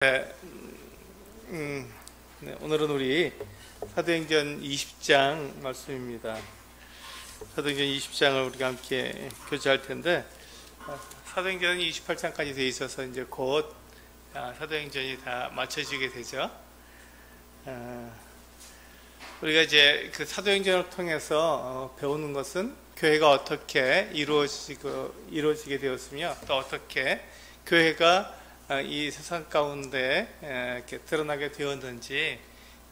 네, 네, 오늘은 우리 사도행전 20장 말씀입니다. 사도행전 20장을 우리가 함께 교제할 텐데, 사도행전은 28장까지 되어 있어서 이제 곧 사도행전이 다 마쳐지게 되죠. 우리가 이제 그 사도행전을 통해서 배우는 것은 교회가 어떻게 이루어지게 되었으며, 또 어떻게 교회가 이 세상 가운데 이렇게 드러나게 되었는지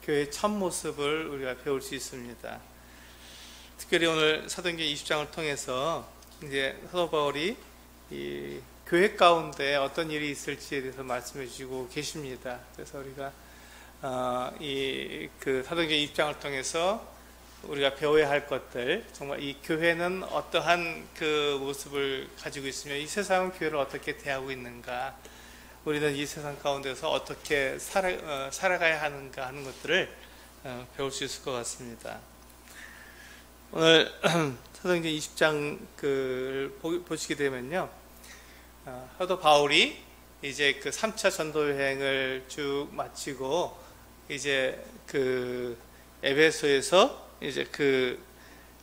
교회의 참모습을 우리가 배울 수 있습니다. 특별히 오늘 사도행전 20장을 통해서 이제 사도 바울이 이 교회 가운데 어떤 일이 있을지에 대해서 말씀해 주시고 계십니다. 그래서 우리가 그 사도행전 20장을 통해서 우리가 배워야 할 것들, 정말 이 교회는 어떠한 그 모습을 가지고 있으며 이 세상은 교회를 어떻게 대하고 있는가, 우리는 이 세상 가운데서 어떻게 살아가야 하는가 하는 것들을 배울 수 있을 것 같습니다. 오늘 사도행전 20장 보시게 되면요, 사도 바울이 이제 그 3차 전도 여행을 쭉 마치고 이제 그 에베소에서 이제 그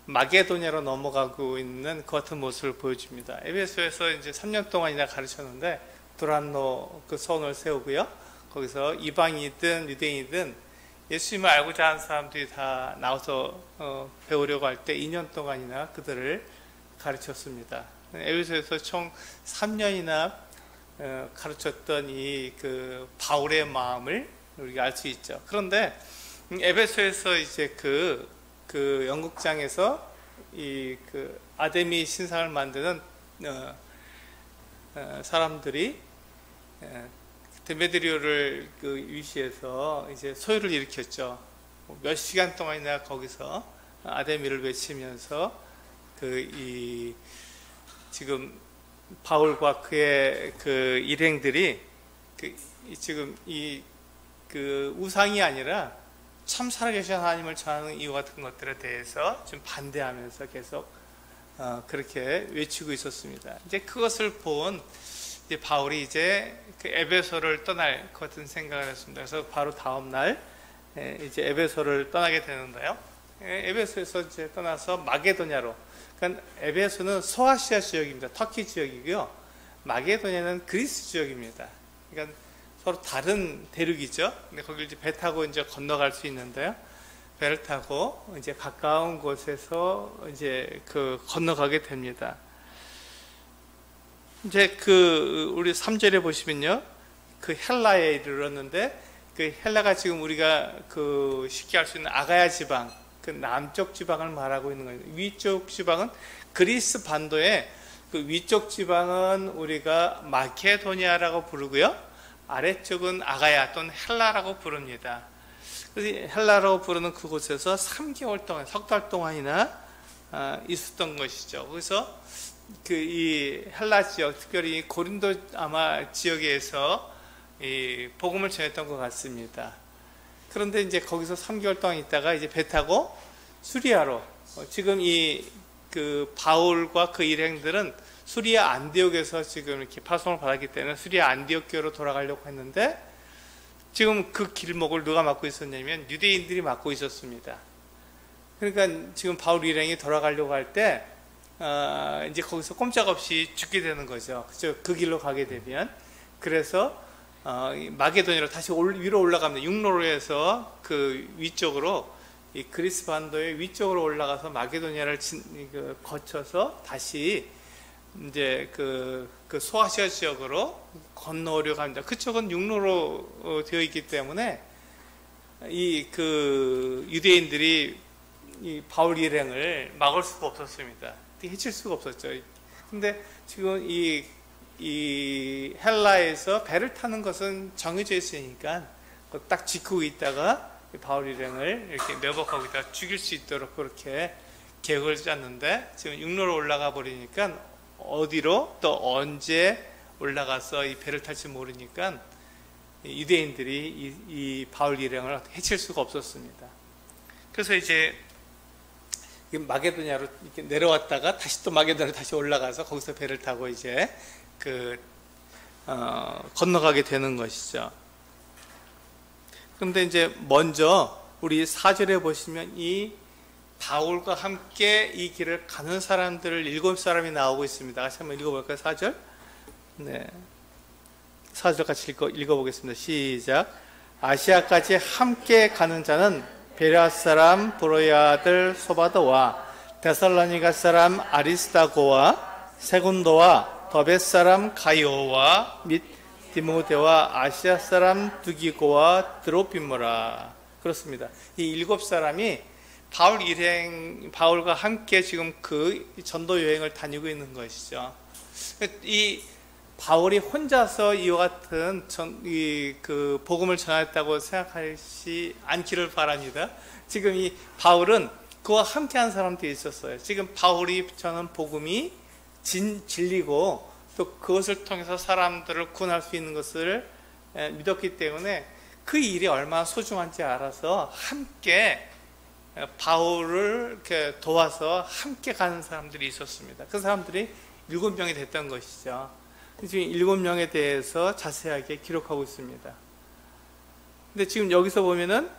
마게도냐로 넘어가고 있는 그 같은 모습을 보여줍니다. 에베소에서 이제 3년 동안이나 가르쳤는데 두란노 그 성을 세우고요, 거기서 이방이든 유대인이든 예수님을 알고자 하는 사람들이 다 나와서 배우려고 할 때 2년 동안이나 그들을 가르쳤습니다. 에베소에서 총 3년이나 가르쳤던 이 그 바울의 마음을 우리가 알 수 있죠. 그런데 에베소에서 이제 그 연극장에서 이 그 아데미 신상을 만드는 사람들이 데메드리오를 그 위시해서 이제 소요를 일으켰죠. 몇 시간 동안이나 거기서 아데미를 외치면서 지금 바울과 그의 그 일행들이 지금 그 우상이 아니라 참 살아계신 하나님을 전하는 이와 같은 것들에 대해서 좀 반대하면서 계속 그렇게 외치고 있었습니다. 이제 그것을 본 이제 바울이 이제 그 에베소를 떠날 것 같은 생각을 했습니다. 그래서 바로 다음 날 이제 에베소를 떠나게 되는데요. 에베소에서 이제 떠나서 마게도냐로, 그러니까 에베소는 소아시아 지역입니다. 터키 지역이고요. 마게도냐는 그리스 지역입니다. 그러니까 서로 다른 대륙이죠. 근데 거길 이제 배 타고 이제 건너갈 수 있는데요. 배를 타고 이제 가까운 곳에서 이제 건너가게 됩니다. 이제 우리 3절에 보시면요, 그 헬라에 이르렀는데, 그 헬라가 지금 우리가 쉽게 알 수 있는 아가야 지방, 그 남쪽 지방을 말하고 있는 거예요. 위쪽 지방은 그리스 반도의 그 위쪽 지방은 우리가 마케도니아라고 부르고요, 아래쪽은 아가야 또는 헬라라고 부릅니다. 그래서 헬라라고 부르는 그곳에서 3개월 동안, 석 달 동안이나 있었던 것이죠. 그래서 이 헬라 지역, 특별히 고린도 아마 지역에서 이 복음을 전했던 것 같습니다. 그런데 이제 거기서 3개월 동안 있다가 이제 배 타고 수리아로, 지금 그 바울과 그 일행들은 수리아 안디옥에서 지금 이렇게 파송을 받았기 때문에 수리아 안디옥교로 돌아가려고 했는데, 지금 그 길목을 누가 맡고 있었냐면 유대인들이 맡고 있었습니다. 그러니까 지금 바울 일행이 돌아가려고 할 때 이제 거기서 꼼짝없이 죽게 되는 거죠. 그죠? 그 길로 가게 되면. 그래서 마게도니아로 다시 위로 올라갑니다. 육로로 해서 그 위쪽으로, 이 그리스 반도의 위쪽으로 올라가서 마게도니아를 거쳐서 다시 이제 그 소아시아 지역으로 건너오려고 합니다. 그쪽은 육로로 되어 있기 때문에 그 유대인들이 이 바울 일행을 막을 수가 없었습니다. 해칠 수가 없었죠. 근데 지금 이 헬라에서 배를 타는 것은 정해져 있으니까 딱 지키고 있다가 바울 일행을 이렇게 매복하고 있다가 죽일 수 있도록 그렇게 계획을 짰는데, 지금 육로로 올라가 버리니까 어디로 또 언제 올라가서 이 배를 탈지 모르니까 유대인들이 이 바울 일행을 해칠 수가 없었습니다. 그래서 이제 마게도냐로 이렇게 내려왔다가 다시 또 마게도냐로 다시 올라가서 거기서 배를 타고 이제 건너가게 되는 것이죠. 그런데 이제 먼저 우리 4절에 보시면 이 바울과 함께 이 길을 가는 사람들을 7사람이 나오고 있습니다. 같이 한번 읽어볼까요? 4절. 네. 4절 같이 읽어보겠습니다. 시작. 아시아까지 함께 가는 자는 베레아 사람 브로야 아들 소바도와 데살로니가 사람 아리스다고와 세군도와 더벳 사람 가이오와 및 디모데와 아시아 사람 두기고와 드로피모라. 그렇습니다. 이 7사람이 바울과 함께 지금 그 전도 여행을 다니고 있는 것이죠. 이 바울이 혼자서 이와 같은 그 복음을 전했다고 생각하지 않기를 바랍니다. 지금 이 바울은 그와 함께한 사람들이 있었어요. 지금 바울이 전한 복음이 진리고 또 그것을 통해서 사람들을 구원할 수 있는 것을 믿었기 때문에 그 일이 얼마나 소중한지 알아서 함께 바울을 이렇게 도와서 함께 가는 사람들이 있었습니다. 그 사람들이 7명이 됐던 것이죠. 지금 7명에 대해서 자세하게 기록하고 있습니다. 근데 지금 여기서 보면은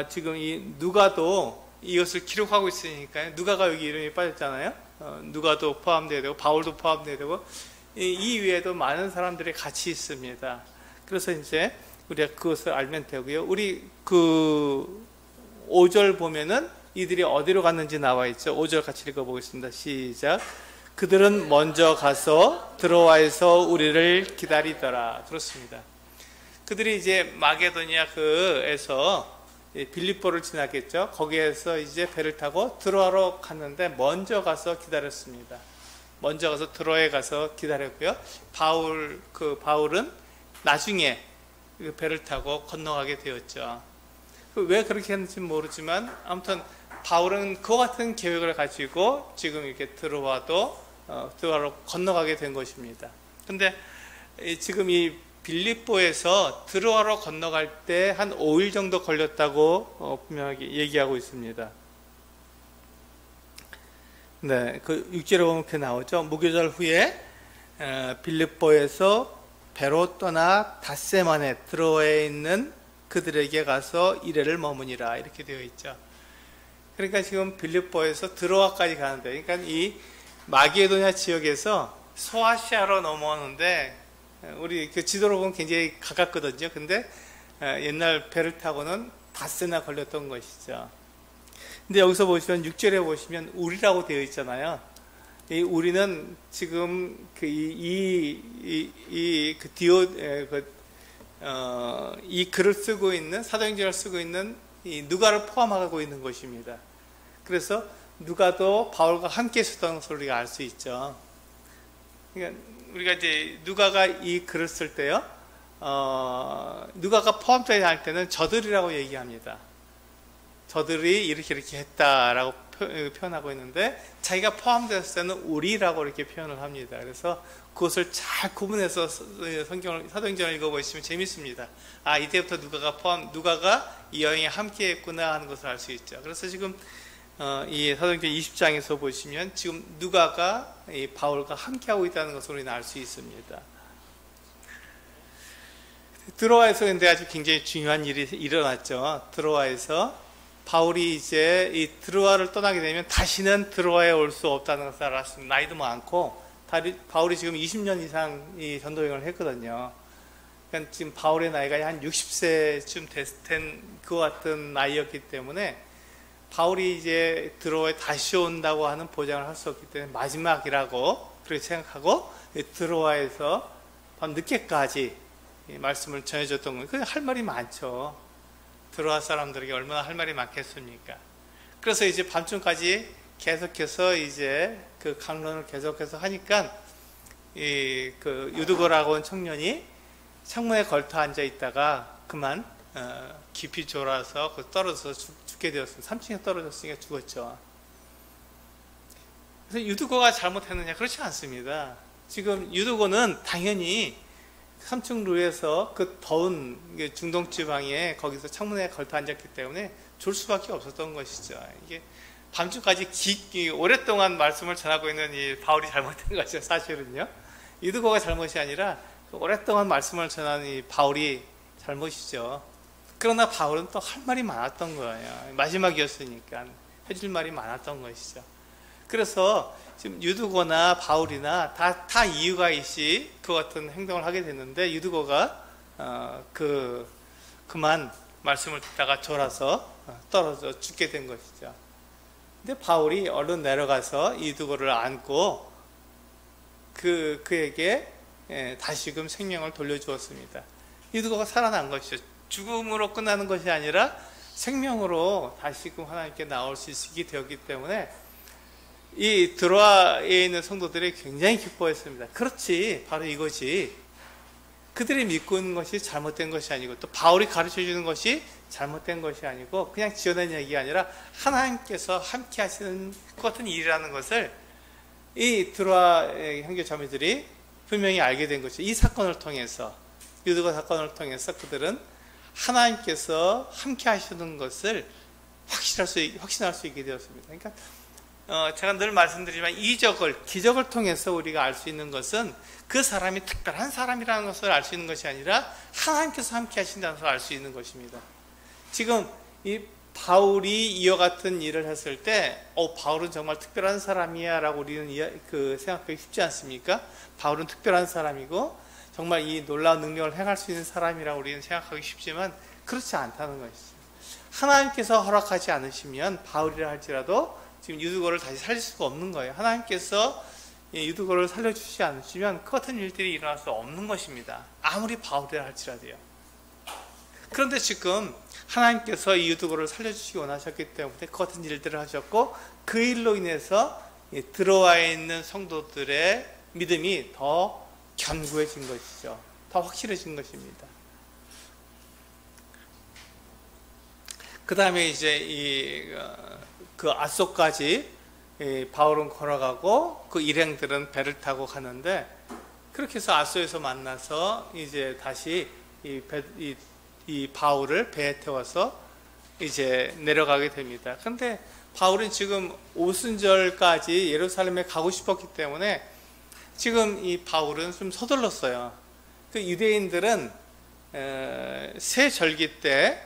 지금 이 누가도 이것을 기록하고 있으니까요. 누가가 여기 이름이 빠졌잖아요. 누가도 포함되어야 되고 바울도 포함되어야 되고 이 위에도 많은 사람들이 같이 있습니다. 그래서 이제 우리가 그것을 알면 되고요. 우리 그 5절 보면은 이들이 어디로 갔는지 나와 있죠. 5절 같이 읽어보겠습니다. 시작. 그들은 먼저 가서 드로아에서 우리를 기다리더라. 그렇습니다. 그들이 이제 마게도니아에서 빌립보를 지나겠죠. 거기에서 이제 배를 타고 드로아로 갔는데 먼저 가서 기다렸습니다. 먼저 가서 드로아에 가서 기다렸고요. 바울은 나중에 그 배를 타고 건너가게 되었죠. 왜 그렇게 했는지 모르지만 아무튼 바울은 그와 같은 계획을 가지고 지금 이렇게 드로아로 건너가게 된 것입니다. 근데 지금 이 빌립보에서 드로아로 건너갈 때 한 5일 정도 걸렸다고 분명하게 얘기하고 있습니다. 네, 그 6절에 보면 그렇게 나오죠. 무교절 후에 빌립보에서 배로 떠나 닷새만에 드로아에 있는 그들에게 가서 이레를 머무니라. 이렇게 되어 있죠. 그러니까 지금 빌립보에서 드로아까지 가는데, 그러니까 이 마게도냐 지역에서 소아시아로 넘어오는데 우리 그 지도로 보면 굉장히 가깝거든요. 근데 옛날 배를 타고는 닷새나 걸렸던 것이죠. 근데 여기서 보시면 6절에 보시면 우리라고 되어 있잖아요. 이 우리는 지금 이 글을 쓰고 있는 사도행전을 쓰고 있는 이 누가를 포함하고 있는 것입니다. 그래서 누가도 바울과 함께 있었던 것을 우리가 알 수 있죠. 그러니까 우리가 이제 누가가 이 글을 쓸 때요, 누가가 포함되지 않을 때는 저들이라고 얘기합니다. 저들이 이렇게 했다라고 표현하고 있는데 자기가 포함됐을 때는 우리라고 이렇게 표현을 합니다. 그래서 그것을 잘 구분해서 사도행전을 읽어보시면 재밌습니다. 아, 이때부터 누가가 이 여행에 함께 했구나 하는 것을 알 수 있죠. 그래서 지금 이 사도행전 20장에서 보시면 지금 누가가 이 바울과 함께하고 있다는 것을 우리는 알 수 있습니다. 드로아에서 근데 아주 굉장히 중요한 일이 일어났죠. 드로아에서 바울이 이제 이 드로아를 떠나게 되면 다시는 드로아에 올 수 없다는 것을 알았습니다. 나이도 많고 바울이 지금 20년 이상 이 전도여행을 했거든요. 그러니까 지금 바울의 나이가 한 60세쯤 된 그 같은 나이였기 때문에 바울이 이제 드로아에 다시 온다고 하는 보장을 할 수 없기 때문에 마지막이라고 그렇게 생각하고 드로아에서 밤 늦게까지 말씀을 전해줬던 거예요. 그게 할 말이 많죠. 드로아 사람들에게 얼마나 할 말이 많겠습니까? 그래서 이제 밤중까지 계속해서 이제 그 강론을 계속해서 하니까 그 유두고라고 하는 청년이 창문에 걸터 앉아 있다가 그만 깊이 졸아서 떨어져서 죽게 되었습니다. 3층에 떨어졌으니까 죽었죠. 그래서 유두고가 잘못했느냐? 그렇지 않습니다. 지금 유두고는 당연히 3층 루에서 그 더운 중동 지방에 거기서 창문에 걸터 앉았기 때문에 졸 수밖에 없었던 것이죠. 이게 밤중까지 오랫동안 말씀을 전하고 있는 이 바울이 잘못된 것이죠. 사실은요. 유두고가 잘못이 아니라 오랫동안 말씀을 전하는 이 바울이 잘못이죠. 그러나 바울은 또 할 말이 많았던 거예요. 마지막이었으니까 해줄 말이 많았던 것이죠. 그래서 지금 유두고나 바울이나 다 이유가 있이 그 같은 행동을 하게 됐는데, 유두고가 그만 말씀을 듣다가 졸아서 떨어져 죽게 된 것이죠. 근데 바울이 얼른 내려가서 유두고를 안고 그에게 다시금 생명을 돌려주었습니다. 유두고가 살아난 것이죠. 죽음으로 끝나는 것이 아니라 생명으로 다시금 하나님께 나올 수 있게 되었기 때문에 이 드로아에 있는 성도들이 굉장히 기뻐했습니다. 그렇지, 바로 이거지. 그들이 믿고 있는 것이 잘못된 것이 아니고, 또 바울이 가르쳐 주는 것이 잘못된 것이 아니고 그냥 지어낸 얘기가 아니라 하나님께서 함께 하시는 것 같은 일이라는 것을 이 드로아의 형제 자매들이 분명히 알게 된 것이죠. 이 사건을 통해서, 유두고 사건을 통해서 그들은 하나님께서 함께 하시는 것을 확신할 수 있게 되었습니다. 그러니까 제가 늘 말씀드리지만 기적을 통해서 우리가 알 수 있는 것은 그 사람이 특별한 사람이라는 것을 알 수 있는 것이 아니라 하나님께서 함께 하신다는 것을 알 수 있는 것입니다. 지금 이 바울이 이와 같은 일을 했을 때 바울은 정말 특별한 사람이야 라고 우리는 생각하기 쉽지 않습니까? 바울은 특별한 사람이고 정말 이 놀라운 능력을 행할 수 있는 사람이라고 우리는 생각하기 쉽지만 그렇지 않다는 것이죠. 하나님께서 허락하지 않으시면 바울이라 할지라도 지금 유두고를 다시 살릴 수가 없는 거예요. 하나님께서 유두고를 살려주시지 않으시면 그 같은 일들이 일어날 수 없는 것입니다. 아무리 바울이라 할지라도요. 그런데 지금 하나님께서 이 유두고를 살려주시기 원하셨기 때문에 그 같은 일들을 하셨고, 그 일로 인해서 드로아에 있는 성도들의 믿음이 더 견고해진 것이죠. 더 확실해진 것입니다. 그 다음에 이제 그 아소까지 바울은 걸어가고 그 일행들은 배를 타고 가는데, 그렇게 해서 아소에서 만나서 이제 다시 이 바울을 배에 태워서 이제 내려가게 됩니다. 그런데 바울은 지금 오순절까지 예루살렘에 가고 싶었기 때문에 지금 이 바울은 좀 서둘렀어요. 그 유대인들은 새 절기 때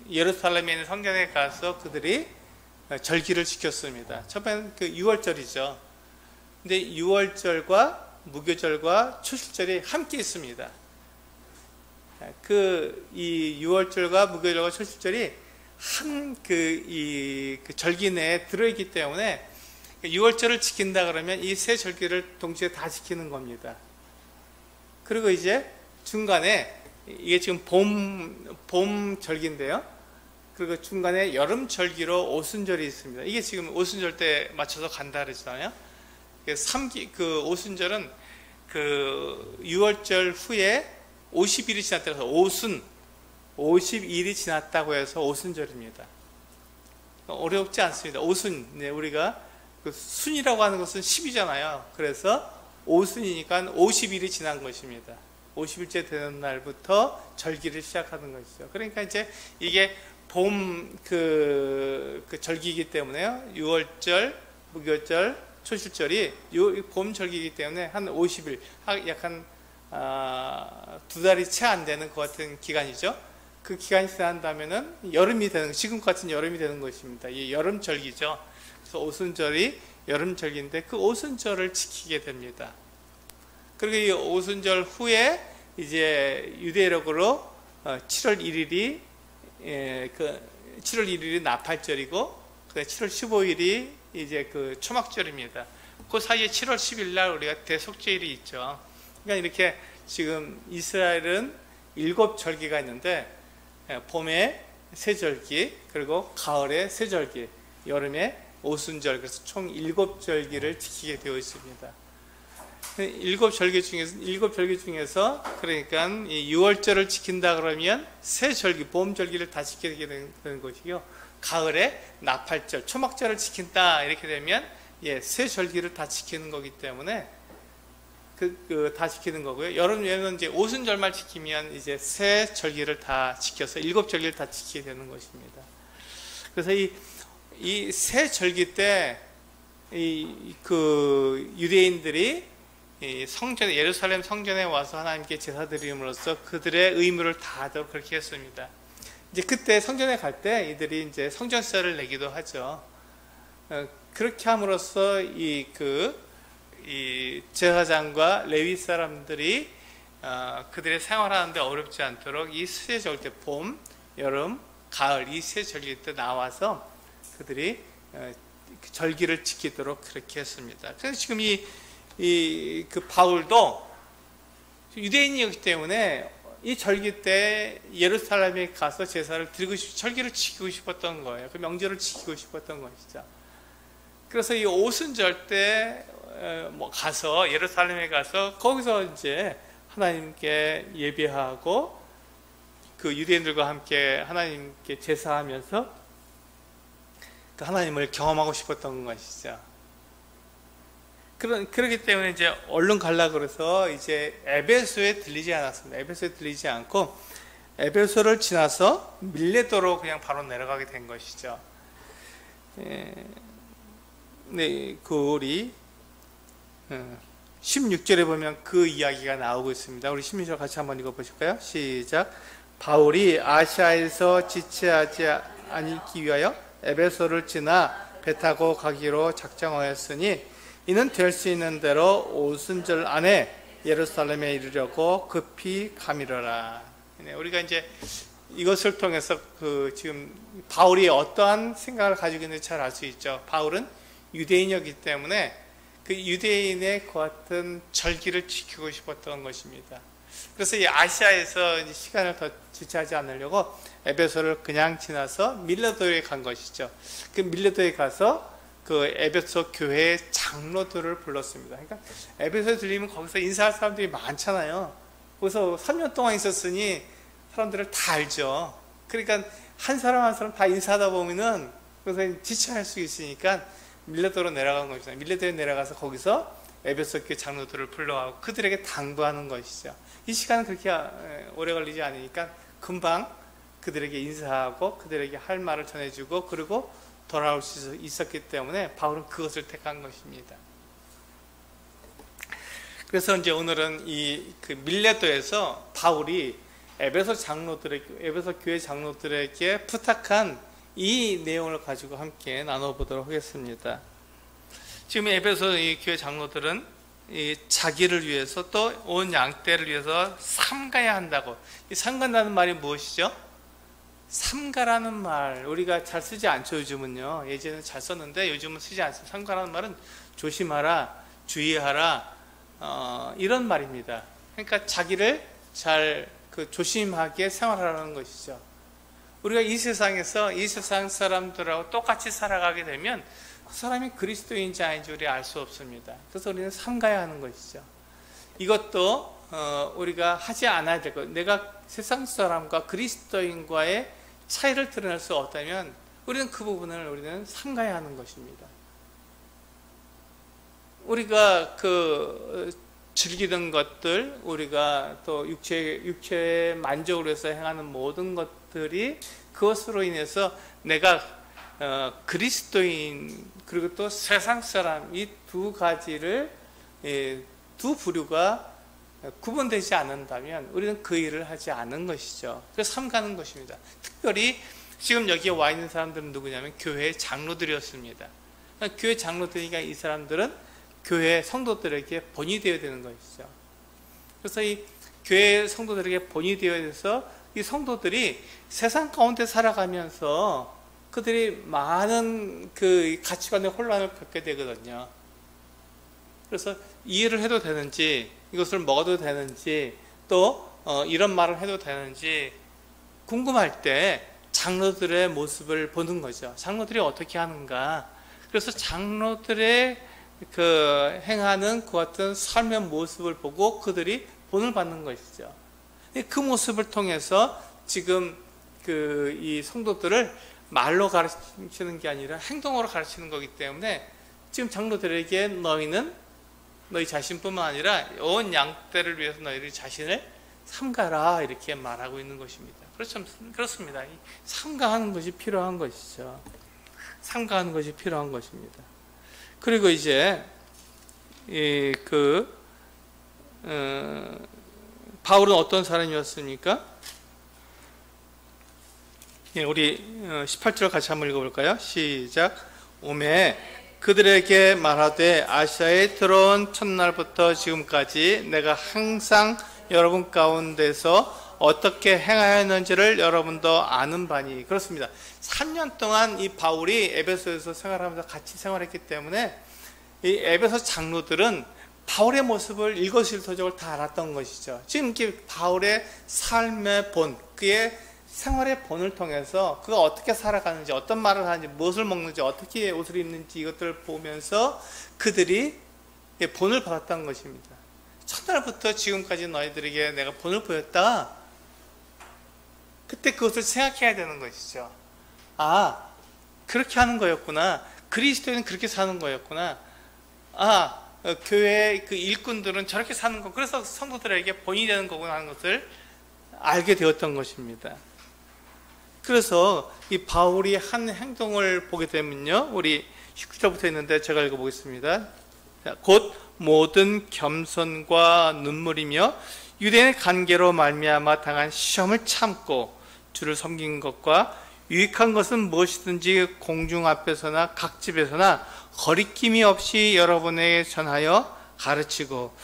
예루살렘에 있는 성전에 가서 그들이 절기를 지켰습니다. 처음에는 그 6월절이죠. 근데 6월절과 무교절과 초실절이 함께 있습니다. 이 6월절과 무교절과 초실절이 그 절기 내에 들어있기 때문에 6월절을 지킨다 그러면 이 세 절기를 동시에 다 지키는 겁니다. 그리고 이제 중간에 이게 지금 봄 절기인데요. 그리고 중간에 여름 절기로 오순절이 있습니다. 이게 지금 오순절 때 맞춰서 간다 그랬잖아요. 그 오순절은 그 6월절 후에 50일이 지났다고 해서 50일이 지났다고 해서 오순절입니다. 어렵지 않습니다. 오순, 우리가 그 순이라고 하는 것은 10이잖아요. 그래서 오순이니까 50일이 지난 것입니다. 50일째 되는 날부터 절기를 시작하는 것이죠. 그러니까 이제 이게 봄 절기이기 때문에요. 6월절, 무교절, 초실절이 봄 절기이기 때문에 한 50일, 약 한 2달이 채 안 되는 것 같은 기간이죠. 그 기간이 지난다면은 여름이 되는, 지금 같은 여름이 되는 것입니다. 이 여름 절기죠. 그래서 오순절이 여름 절기인데 그 오순절을 지키게 됩니다. 그리고 이 오순절 후에 이제 유대력으로 7월 1일이 7월 1일이 나팔절이고, 그 7월 15일이 이제 그 초막절입니다. 그 사이에 7월 10일 날 우리가 대속죄일이 있죠. 그러니까 이렇게 지금 이스라엘은 7절기가 있는데, 봄에 세 절기, 그리고 가을에 세 절기, 여름에 오순절, 그래서 총 7절기를 지키게 되어 있습니다. 7절기 중에서 그러니까 이 6월절을 지킨다 그러면 세 절기, 봄 절기를 다 지키게 되는 것이요. 가을에 나팔절, 초막절을 지킨다 이렇게 되면 세 절기를 다 지키는 거기 때문에 다 지키는 거고요. 여름에는 이제 오순절만 지키면 이제 세 절기를 다 지켜서 7절기를 다 지키게 되는 것입니다. 그래서 이 세 절기 때 그 유대인들이 이 성전에, 예루살렘 성전에 와서 하나님께 제사 드림으로써 그들의 의무를 다하도록 그렇게 했습니다. 이제 그때 성전에 갈 때 이들이 이제 성전세를 내기도 하죠. 그렇게 함으로써 이 제사장과 레위 사람들이 그들의 생활하는데 어렵지 않도록 이 세 절기 때, 봄, 여름, 가을 이 세 절기 때 나와서 그들이 절기를 지키도록 그렇게 했습니다. 그래서 지금 그 바울도 유대인이었기 때문에 이 절기 때 예루살렘에 가서 제사를 드리고 절기를 지키고 싶었던 거예요. 그 명절을 지키고 싶었던 것이죠. 그래서 이 오순절 때 가서 예루살렘에 가서 거기서 이제 하나님께 예배하고 그 유대인들과 함께 하나님께 제사하면서 그 하나님을 경험하고 싶었던 것이죠. 그렇기 때문에 이제 얼른 가려고 그래서 이제 에베소에 들리지 않았습니다. 에베소에 들리지 않고 에베소를 지나서 밀레도로 그냥 바로 내려가게 된 것이죠. 네, 우리 16절에 보면 그 이야기가 나오고 있습니다. 우리 16절 같이 한번 읽어보실까요? 시작. 바울이 아시아에서 지체하지 않기 위하여 에베소를 지나 배 타고 가기로 작정하였으니 이는 될 수 있는 대로 오순절 안에 예루살렘에 이르려고 급히 가미르라. 우리가 이제 이것을 통해서 지금 바울이 어떠한 생각을 가지고 있는지 잘 알 수 있죠. 바울은 유대인이었기 때문에 그 유대인의 그 같은 절기를 지키고 싶었던 것입니다. 그래서 이 아시아에서 시간을 더 지체하지 않으려고 에베소를 그냥 지나서 밀레도에 간 것이죠. 그 밀레도에 가서 그 에베소 교회의 장로들을 불렀습니다. 그러니까 에베소에 들리면 거기서 인사할 사람들이 많잖아요. 거기서 3년 동안 있었으니 사람들을 다 알죠. 그러니까 한 사람 한 사람 다 인사하다 보면은 그래서 지체할 수 있으니까 밀레도로 내려간 것이죠. 밀레도에 내려가서 거기서 에베소 교회 장로들을 불러가고 그들에게 당부하는 것이죠. 이 시간은 그렇게 오래 걸리지 않으니까 금방 그들에게 인사하고 그들에게 할 말을 전해주고 그리고 돌아올 수 있었기 때문에 바울은 그것을 택한 것입니다. 그래서 이제 오늘은 그 밀레도에서 바울이 에베소 교회 장로들에게 부탁한 이 내용을 가지고 함께 나눠보도록 하겠습니다. 지금 에베소 이 교회 장로들은 이 자기를 위해서 또 온 양떼를 위해서 삼가야 한다고. 이 삼간다는 말이 무엇이죠? 삼가라는 말 우리가 잘 쓰지 않죠. 요즘은요. 예전에는 잘 썼는데 요즘은 쓰지 않습니다. 삼가라는 말은 조심하라, 주의하라 이런 말입니다. 그러니까 자기를 잘 조심하게 생활하라는 것이죠. 우리가 이 세상에서 이 세상 사람들하고 똑같이 살아가게 되면 그 사람이 그리스도인지 아닌지 우리가 알 수 없습니다. 그래서 우리는 삼가야 하는 것이죠. 이것도 우리가 하지 않아야 될 것. 내가 세상 사람과 그리스도인과의 차이를 드러낼 수 없다면 우리는 그 부분을 우리는 삼가야 하는 것입니다. 우리가 즐기던 것들, 우리가 또 육체의 만족을 위해서 행하는 모든 것들이 그것으로 인해서 내가 그리스도인 그리고 또 세상 사람 이 두 가지를 두 부류가 구분되지 않는다면 우리는 그 일을 하지 않은 것이죠. 그래서 삼가는 것입니다. 특별히 지금 여기에 와 있는 사람들은 누구냐면 교회 장로들이었습니다. 교회 장로들이니까 이 사람들은 교회 성도들에게 본이 되어야 되는 것이죠. 그래서 이 교회 성도들에게 본이 되어야 돼서 이 성도들이 세상 가운데 살아가면서 그들이 많은 그 가치관의 혼란을 겪게 되거든요. 그래서 이해를 해도 되는지 이것을 먹어도 되는지 또 이런 말을 해도 되는지 궁금할 때 장로들의 모습을 보는 거죠. 장로들이 어떻게 하는가. 그래서 장로들의 행하는 그 같은 삶의 모습을 보고 그들이 본을 받는 것이죠. 그 모습을 통해서 지금 이 성도들을 말로 가르치는 게 아니라 행동으로 가르치는 거기 때문에 지금 장로들에게 너희는 너희 자신뿐만 아니라 온 양떼를 위해서 너희들 자신을 삼가라 이렇게 말하고 있는 것입니다. 그렇습니다. 삼가하는 것이 필요한 것이죠. 삼가하는 것이 필요한 것입니다. 그리고 이제 바울은 어떤 사람이었습니까? 예, 우리 18절 같이 한번 읽어볼까요? 시작. 오매 그들에게 말하되 아시아에 들어온 첫날부터 지금까지 내가 항상 여러분 가운데서 어떻게 행하였는지를 여러분도 아는 바니. 그렇습니다. 3년 동안 이 바울이 에베소에서 생활하면서 같이 생활했기 때문에 이 에베소 장로들은 바울의 모습을 일거수일투족을 다 알았던 것이죠. 지금 이렇게 바울의 삶의 본, 그의 생활의 본을 통해서 그가 어떻게 살아가는지, 어떤 말을 하는지, 무엇을 먹는지, 어떻게 옷을 입는지 이것들을 보면서 그들이 본을 받았던 것입니다. 첫날부터 지금까지 너희들에게 내가 본을 보였다. 그때 그것을 생각해야 되는 것이죠. 아, 그렇게 하는 거였구나. 그리스도인은 그렇게 사는 거였구나. 아, 교회의 그 일꾼들은 저렇게 사는 거. 그래서 성도들에게 본이 되는 거구나 하는 것을 알게 되었던 것입니다. 그래서 이 바울이 한 행동을 보게 되면요, 우리 19절부터 있는데 제가 읽어보겠습니다. 곧 모든 겸손과 눈물이며 유대인의 관계로 말미암아 당한 시험을 참고 주를 섬긴 것과 유익한 것은 무엇이든지 공중 앞에서나 각 집에서나 거리낌이 없이 여러분에게 전하여 가르치고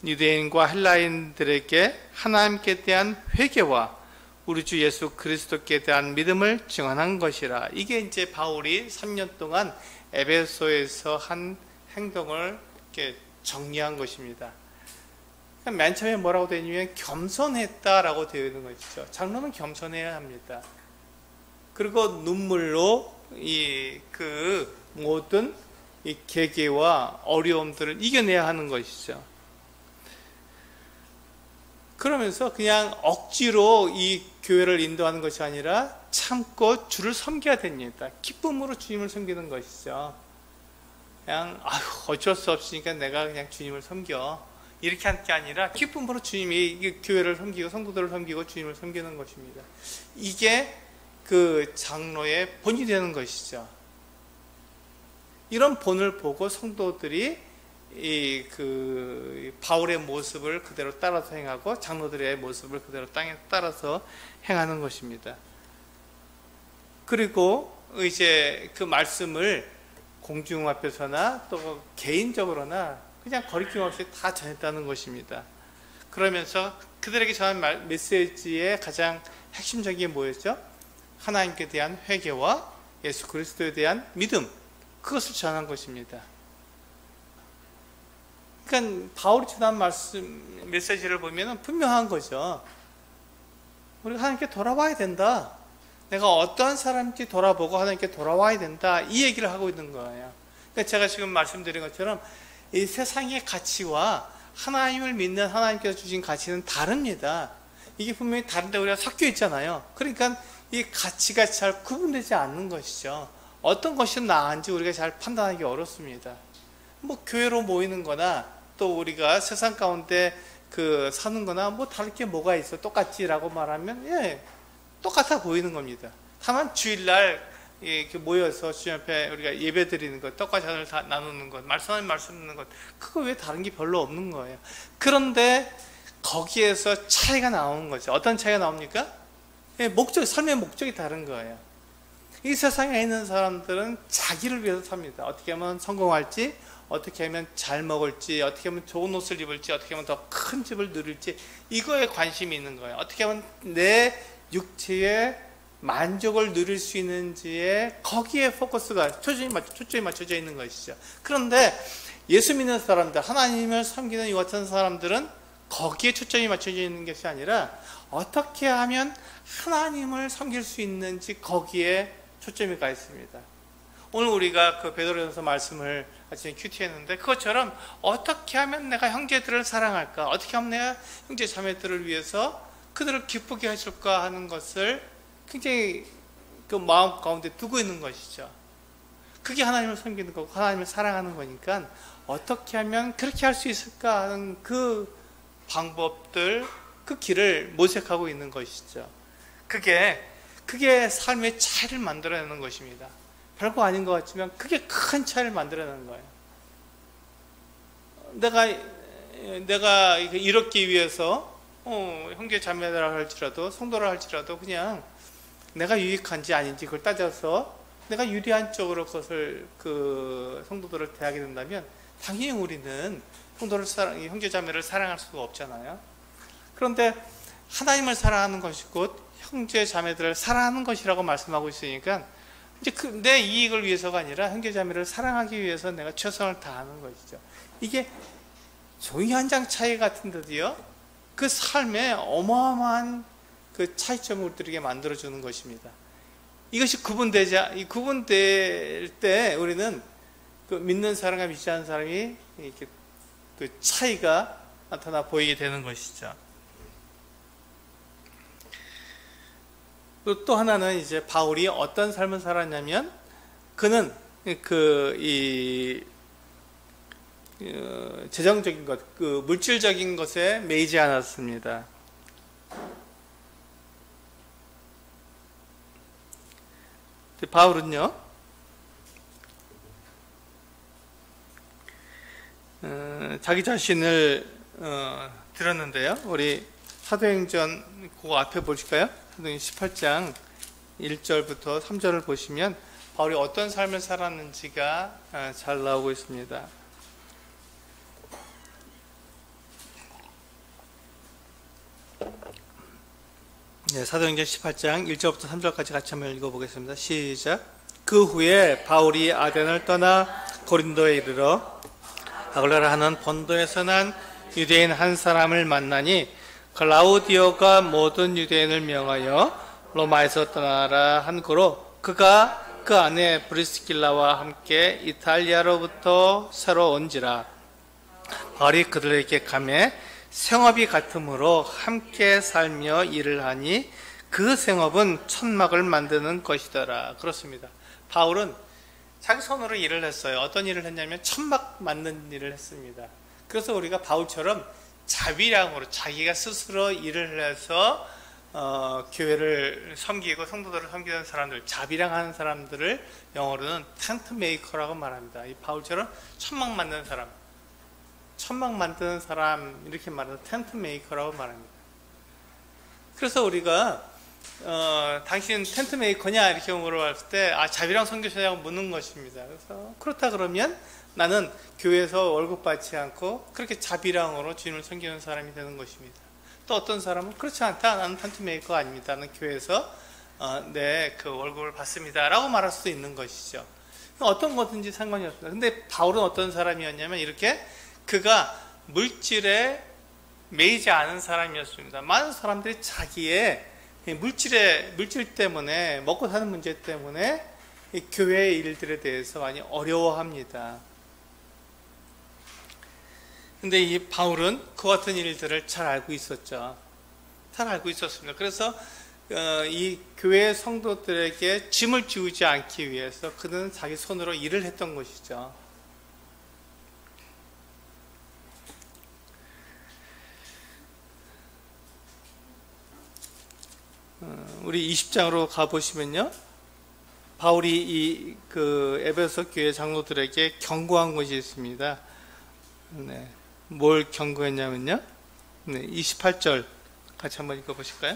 유대인과 헬라인들에게 하나님께 대한 회개와 우리 주 예수 그리스도께 대한 믿음을 증언한 것이라. 이게 이제 바울이 3년 동안 에베소에서 한 행동을 이렇게 정리한 것입니다. 맨 처음에 뭐라고 되어 있냐면 겸손했다라고 되어 있는 것이죠. 장로는 겸손해야 합니다. 그리고 눈물로 그 모든 이 계계와 어려움들을 이겨내야 하는 것이죠. 그러면서 그냥 억지로 이 교회를 인도하는 것이 아니라 참고 주를 섬겨야 됩니다. 기쁨으로 주님을 섬기는 것이죠. 그냥 어쩔 수 없으니까 내가 그냥 주님을 섬겨, 이렇게 할 게 아니라 기쁨으로 주님이 교회를 섬기고 성도들을 섬기고 주님을 섬기는 것입니다. 이게 그 장로의 본이 되는 것이죠. 이런 본을 보고 성도들이 그 바울의 모습을 그대로 따라서 행하고 장로들의 모습을 그대로 따라서 행하는 것입니다. 그리고 이제 그 말씀을 공중 앞에서나 또 개인적으로나 그냥 거리낌 없이 다 전했다는 것입니다. 그러면서 그들에게 전한 메시지의 가장 핵심적인 게 뭐였죠? 하나님께 대한 회개와 예수 그리스도에 대한 믿음, 그것을 전한 것입니다. 그러니까 바울이 전한 말씀, 메시지를 보면 분명한 거죠. 우리가 하나님께 돌아와야 된다. 내가 어떠한 사람인지 돌아보고 하나님께 돌아와야 된다. 이 얘기를 하고 있는 거예요. 그러니까 제가 지금 말씀드린 것처럼 이 세상의 가치와 하나님을 믿는 하나님께서 주신 가치는 다릅니다. 이게 분명히 다른데 우리가 섞여 있잖아요. 그러니까 이 가치가 잘 구분되지 않는 것이죠. 어떤 것이 나은지 우리가 잘 판단하기 어렵습니다. 뭐 교회로 모이는 거나 또 우리가 세상 가운데 사는 거나 뭐 다를 게 뭐가 있어. 똑같지라고 말하면 똑같아 보이는 겁니다. 다만 주일날 이렇게 모여서 주님 앞에 우리가 예배 드리는 것, 떡과 잔을 다 나누는 것, 말씀하는 말씀 듣는 것, 그거 외에 다른 게 별로 없는 거예요. 그런데 거기에서 차이가 나오는 거죠. 어떤 차이가 나옵니까? 삶의 목적이 다른 거예요. 이 세상에 있는 사람들은 자기를 위해서 삽니다. 어떻게 하면 성공할지, 어떻게 하면 잘 먹을지, 어떻게 하면 좋은 옷을 입을지, 어떻게 하면 더 큰 집을 누릴지, 이거에 관심이 있는 거예요. 어떻게 하면 내 육체의 만족을 누릴 수 있는지에 거기에 포커스가 초점이 맞춰져 있는 것이죠. 그런데 예수 믿는 사람들, 하나님을 섬기는 이 같은 사람들은 거기에 초점이 맞춰져 있는 것이 아니라 어떻게 하면 하나님을 섬길 수 있는지 거기에 초점이 가 있습니다. 오늘 우리가 그 베드로전서 말씀을 아침에 큐티했는데 그것처럼 어떻게 하면 내가 형제들을 사랑할까? 어떻게 하면 내가 형제 자매들을 위해서 그들을 기쁘게 해줄까 하는 것을 굉장히 그 마음 가운데 두고 있는 것이죠. 그게 하나님을 섬기는 거고 하나님을 사랑하는 거니까 어떻게 하면 그렇게 할 수 있을까 하는 그 방법들, 그 길을 모색하고 있는 것이죠. 그게 삶의 차이를 만들어내는 것입니다. 별거 아닌 것 같지만 그게 큰 차이를 만들어내는 거예요. 내가 내가 이렇기 위해서 형제 자매라 할지라도 성도라 할지라도 그냥 내가 유익한지 아닌지 그걸 따져서 내가 유리한 쪽으로 그것을 성도들을 대하게 된다면 당연히 우리는 성도를 형제 자매를 사랑할 수가 없잖아요. 그런데 하나님을 사랑하는 것이 곧 형제 자매들을 사랑하는 것이라고 말씀하고 있으니까 이제 내 이익을 위해서가 아니라 형제 자매를 사랑하기 위해서 내가 최선을 다하는 것이죠. 이게 종이 한 장 차이 같은데도요, 그 삶에 어마어마한 그 차이점을 우리들에게 만들어주는 것입니다. 이것이 구분될 때 우리는 그 믿는 사람과 믿지 않는 사람이 이렇게 그 차이가 나타나 보이게 되는 것이죠. 또 하나는 이제 바울이 어떤 삶을 살았냐면 그는 재정적인 것, 물질적인 것에 매이지 않았습니다. 바울은요, 자기 자신을 들었는데요. 우리 사도행전 그거 앞에 보실까요? 사도행전 18장 1절부터 3절을 보시면 바울이 어떤 삶을 살았는지가 잘 나오고 있습니다. 네, 사도행전 18장 1절부터 3절까지 같이 한번 읽어보겠습니다. 시작. 그 후에 바울이 아덴을 떠나 고린도에 이르러 아굴라라 하는 본도에서 난 유대인 한 사람을 만나니 클라우디오가 모든 유대인을 명하여 로마에서 떠나라 한 고로 그가 그 아내 브리스길라와 함께 이탈리아로부터 새로 온지라. 바울이 그들에게 가매 생업이 같으므로 함께 살며 일을 하니 그 생업은 천막을 만드는 것이더라. 그렇습니다. 바울은 자기 손으로 일을 했어요. 어떤 일을 했냐면 천막 만드는 일을 했습니다. 그래서 우리가 바울처럼 자비량으로 자기가 스스로 일을 해서 교회를 섬기고 성도들을 섬기는 사람들, 자비량하는 사람들을 영어로는 텐트 메이커라고 말합니다. 이 바울처럼 천막 만드는 사람, 천막 만드는 사람 이렇게 말해서 텐트 메이커라고 말합니다. 그래서 우리가 당신 텐트 메이커냐 이렇게 물어봤을 때 자비랑 선교사냐고 묻는 것입니다. 그래서 그렇다 그러면 나는 교회에서 월급 받지 않고 그렇게 자비랑으로 주님을 섬기는 사람이 되는 것입니다. 또 어떤 사람은 그렇지 않다, 나는 텐트 메이커가 아닙니다, 나는 교회에서 내 그 월급을 받습니다 라고 말할 수도 있는 것이죠. 어떤 거든지 상관이 없습니다. 근데 바울은 어떤 사람이었냐면 이렇게 그가 물질에 매이지 않은 사람이었습니다. 많은 사람들이 자기의 물질 때문에, 먹고 사는 문제 때문에 이 교회의 일들에 대해서 많이 어려워합니다. 근데 이 바울은 그 같은 일들을 잘 알고 있었죠. 잘 알고 있었습니다. 그래서 이 교회 성도들에게 짐을 지우지 않기 위해서 그는 자기 손으로 일을 했던 것이죠. 우리 20장으로 가보시면요, 바울이 에베소 교회 장로들에게 경고한 것이 있습니다. 네, 뭘 경고했냐면요, 28절 같이 한번 읽어보실까요?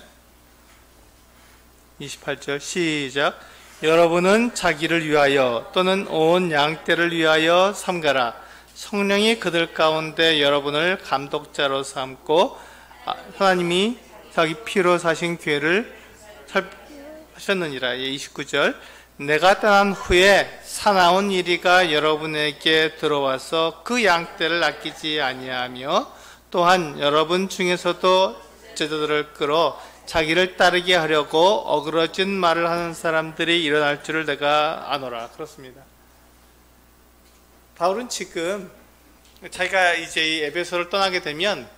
28절 시작. 여러분은 자기를 위하여 또는 온 양떼를 위하여 삼가라. 성령이 그들 가운데 여러분을 감독자로 삼고 하나님이 자기 피로 사신 교회를 하셨느니라. 29절. 내가 떠난 후에 사나운 이리가 여러분에게 들어와서 그 양떼를 아끼지 아니하며 또한 여러분 중에서도 제자들을 끌어 자기를 따르게 하려고 어그러진 말을 하는 사람들이 일어날 줄을 내가 아노라. 그렇습니다. 바울은 지금 자기가 이제 이 에베소를 떠나게 되면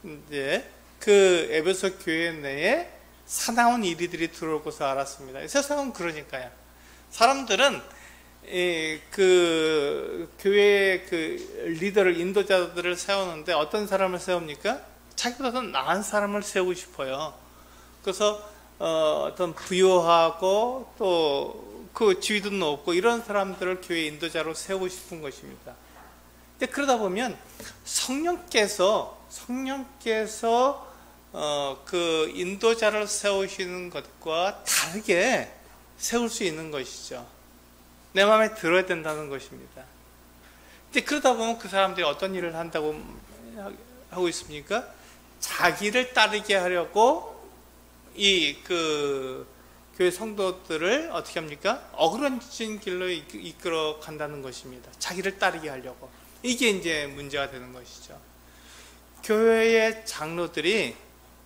이제 그 에베소 교회 내에 사나운 이리들이 들어올 것을 알았습니다. 세상은 그러니까요. 사람들은 그 교회의 그 리더를, 인도자들을 세우는데 어떤 사람을 세웁니까? 자기보다 더 나은 사람을 세우고 싶어요. 그래서 어떤 부유하고 또 그 지위도 높고 이런 사람들을 교회 인도자로 세우고 싶은 것입니다. 근데 그러다 보면 성령께서 그 인도자를 세우시는 것과 다르게 세울 수 있는 것이죠. 내 마음에 들어야 된다는 것입니다. 근데 그러다 보면 그 사람들이 어떤 일을 한다고 하고 있습니까? 자기를 따르게 하려고 교회 성도들을 어떻게 합니까? 어그러진 길로 이끌어 간다는 것입니다. 자기를 따르게 하려고. 이게 이제 문제가 되는 것이죠. 교회의 장로들이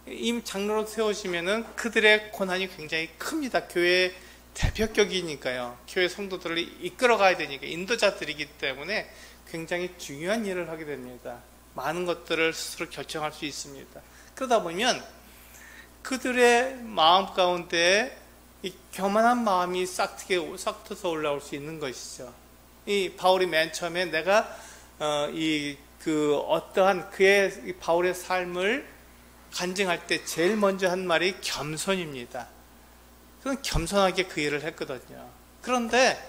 이 장로로 세우시면은 그들의 권한이 굉장히 큽니다. 교회 대표격이니까요. 교회 성도들을 이끌어 가야 되니까 인도자들이기 때문에 굉장히 중요한 일을 하게 됩니다. 많은 것들을 스스로 결정할 수 있습니다. 그러다 보면 그들의 마음 가운데 이 교만한 마음이 싹트서 올라올 수 있는 것이죠. 이 바울이 맨 처음에 내가 어떠한 바울의 삶을 간증할 때 제일 먼저 한 말이 겸손입니다. 그건 겸손하게 그 일을 했거든요. 그런데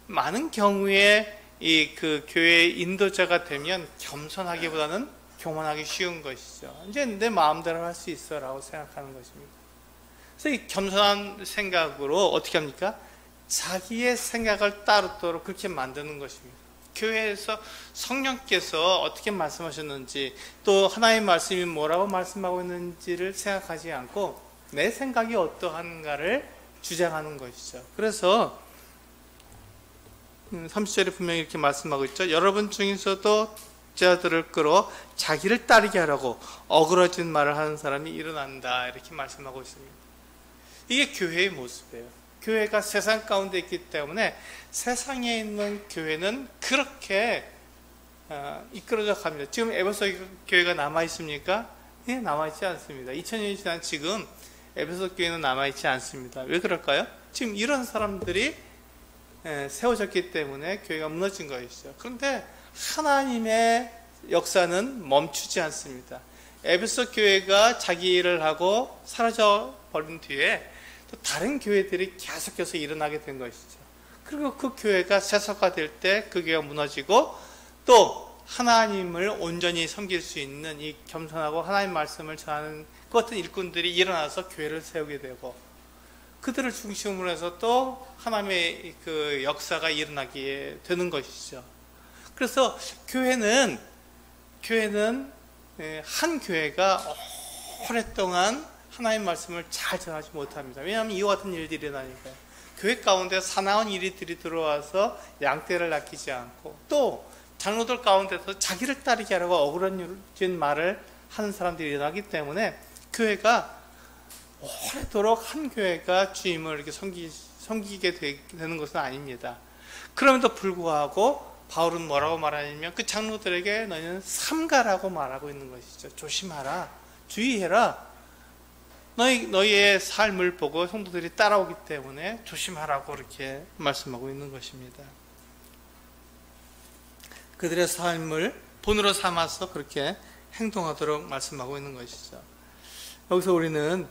많은 경우에 그 교회의 인도자가 되면 겸손하기보다는 교만하기 쉬운 것이죠. 이제 내 마음대로 할 수 있어라고 생각하는 것입니다. 그래서 이 겸손한 생각으로 어떻게 합니까? 자기의 생각을 따르도록 그렇게 만드는 것입니다. 교회에서 성령께서 어떻게 말씀하셨는지, 또 하나님의 말씀이 뭐라고 말씀하고 있는지를 생각하지 않고 내 생각이 어떠한가를 주장하는 것이죠. 그래서 30절에 분명히 이렇게 말씀하고 있죠. 여러분 중에서도 자들을 끌어 자기를 따르게 하라고 어그러진 말을 하는 사람이 일어난다, 이렇게 말씀하고 있습니다. 이게 교회의 모습이에요. 교회가 세상 가운데 있기 때문에 세상에 있는 교회는 그렇게 이끌어져 갑니다. 지금 에베소 교회가 남아있습니까? 예, 남아있지 않습니다. 2000년이 지난 지금 에베소 교회는 남아있지 않습니다. 왜 그럴까요? 지금 이런 사람들이 세워졌기 때문에 교회가 무너진 것이죠. 그런데 하나님의 역사는 멈추지 않습니다. 에베소 교회가 자기 일을 하고 사라져 버린 뒤에 또 다른 교회들이 계속해서 일어나게 된 것이죠. 그리고 그 교회가 세속화될 때 그 교회가 무너지고 또 하나님을 온전히 섬길 수 있는 이 겸손하고 하나님 말씀을 전하는 그 같은 일꾼들이 일어나서 교회를 세우게 되고, 그들을 중심으로 해서 또 하나님의 그 역사가 일어나게 되는 것이죠. 그래서 교회는 한 교회가 오랫동안 하나님의 말씀을 잘 전하지 못합니다. 왜냐하면 이와 같은 일들이 일어나니까요. 교회 가운데 사나운 일들이 들어와서 양떼를 낚이지 않고, 또 장로들 가운데서 자기를 따르게 하려고 어그러진 말을 하는 사람들이 일어나기 때문에 교회가 오래도록 한 교회가 주임을 이렇게 섬기게 되는 것은 아닙니다. 그럼에도 불구하고 바울은 뭐라고 말하냐면 그 장로들에게 너희는 삼가라고 말하고 있는 것이죠. 조심하라, 주의해라. 너희의 삶을 보고 성도들이 따라오기 때문에 조심하라고 이렇게 말씀하고 있는 것입니다. 그들의 삶을 본으로 삼아서 그렇게 행동하도록 말씀하고 있는 것이죠. 여기서 우리는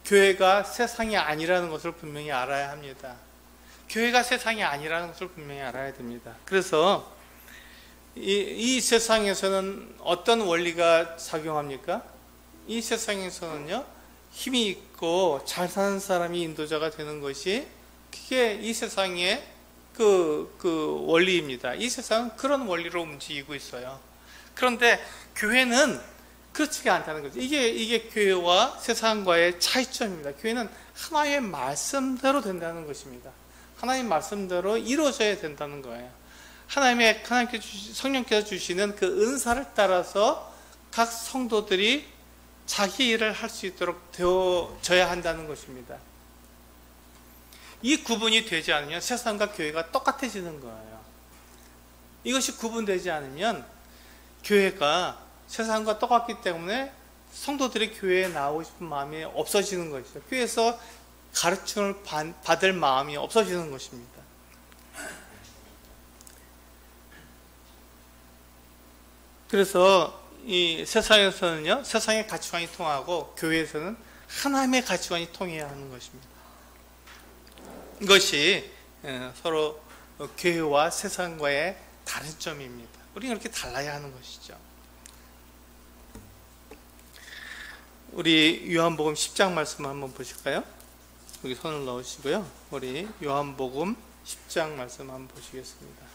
교회가 세상이 아니라는 것을 분명히 알아야 합니다. 교회가 세상이 아니라는 것을 분명히 알아야 됩니다. 그래서 이 세상에서는 어떤 원리가 작용합니까? 이 세상에서는요, 힘이 있고 잘 사는 사람이 인도자가 되는 것이, 그게 이 세상의 그 원리입니다. 이 세상은 그런 원리로 움직이고 있어요. 그런데 교회는 그렇지가 않다는 거죠. 이게 교회와 세상과의 차이점입니다. 교회는 하나님의 말씀대로 된다는 것입니다. 하나님 말씀대로 이루어져야 된다는 거예요. 성령께서 주시는 그 은사를 따라서 각 성도들이 자기 일을 할 수 있도록 되어져야 한다는 것입니다. 이 구분이 되지 않으면 세상과 교회가 똑같아지는 거예요. 이것이 구분되지 않으면 교회가 세상과 똑같기 때문에 성도들이 교회에 나오고 싶은 마음이 없어지는 것이죠. 교회에서 가르침을 받을 마음이 없어지는 것입니다. 그래서 이 세상에서는요, 세상의 가치관이 통하고 교회에서는 하나님의 가치관이 통해야 하는 것입니다. 이것이 서로 교회와 세상과의 다른 점입니다. 우리는 그렇게 달라야 하는 것이죠. 우리 요한복음 10장 말씀 한번 보실까요? 여기 손을 넣으시고요. 우리 요한복음 10장 말씀 한번 보시겠습니다.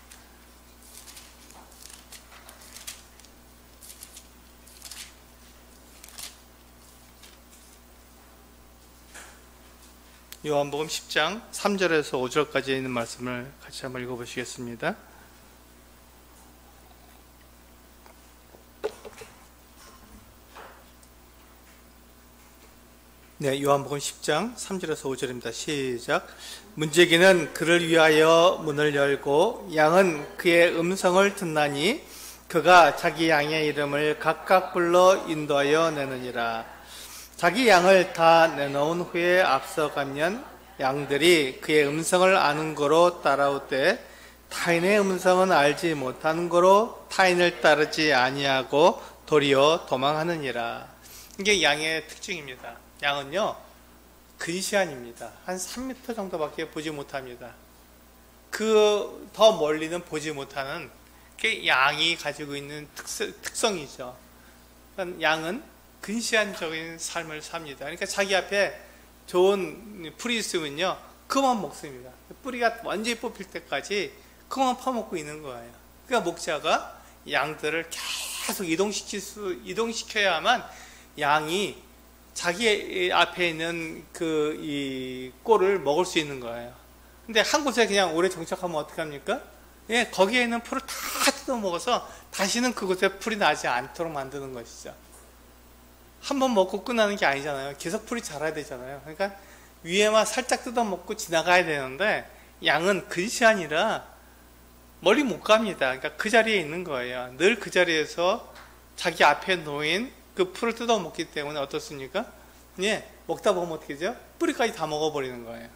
요한복음 10장 3절에서 5절까지 있는 말씀을 같이 한번 읽어보시겠습니다. 네, 요한복음 10장 3절에서 5절입니다. 시작. 문제기는 그를 위하여 문을 열고 양은 그의 음성을 듣나니 그가 자기 양의 이름을 각각 불러 인도하여 내느니라. 자기 양을 다 내놓은 후에 앞서가면 양들이 그의 음성을 아는 거로 따라올 때 타인의 음성은 알지 못하는 거로 타인을 따르지 아니하고 도리어 도망하느니라. 이게 양의 특징입니다. 양은요, 근시안입니다. 한 3m 정도밖에 보지 못합니다. 그 더 멀리는 보지 못하는 게 양이 가지고 있는 특성이죠. 그러니까 양은 근시안적인 삶을 삽니다. 그러니까 자기 앞에 좋은 풀이 있으면요, 그만 먹습니다. 뿌리가 완전히 뽑힐 때까지 그만 파먹고 있는 거예요. 그러니까 목자가 양들을 계속 이동시켜야만 양이 자기 앞에 있는 이 꼴을 먹을 수 있는 거예요. 근데 한 곳에 그냥 오래 정착하면 어떻게 합니까? 예, 거기에 있는 풀을 다 뜯어 먹어서 다시는 그곳에 풀이 나지 않도록 만드는 것이죠. 한 번 먹고 끝나는 게 아니잖아요. 계속 풀이 자라야 되잖아요. 그러니까 위에만 살짝 뜯어 먹고 지나가야 되는데 양은 근시안이라 멀리 못 갑니다. 그러니까 그 자리에 있는 거예요. 늘 그 자리에서 자기 앞에 놓인 그 풀을 뜯어 먹기 때문에 어떻습니까? 예, 먹다 보면 어떻게 되죠? 뿌리까지 다 먹어버리는 거예요.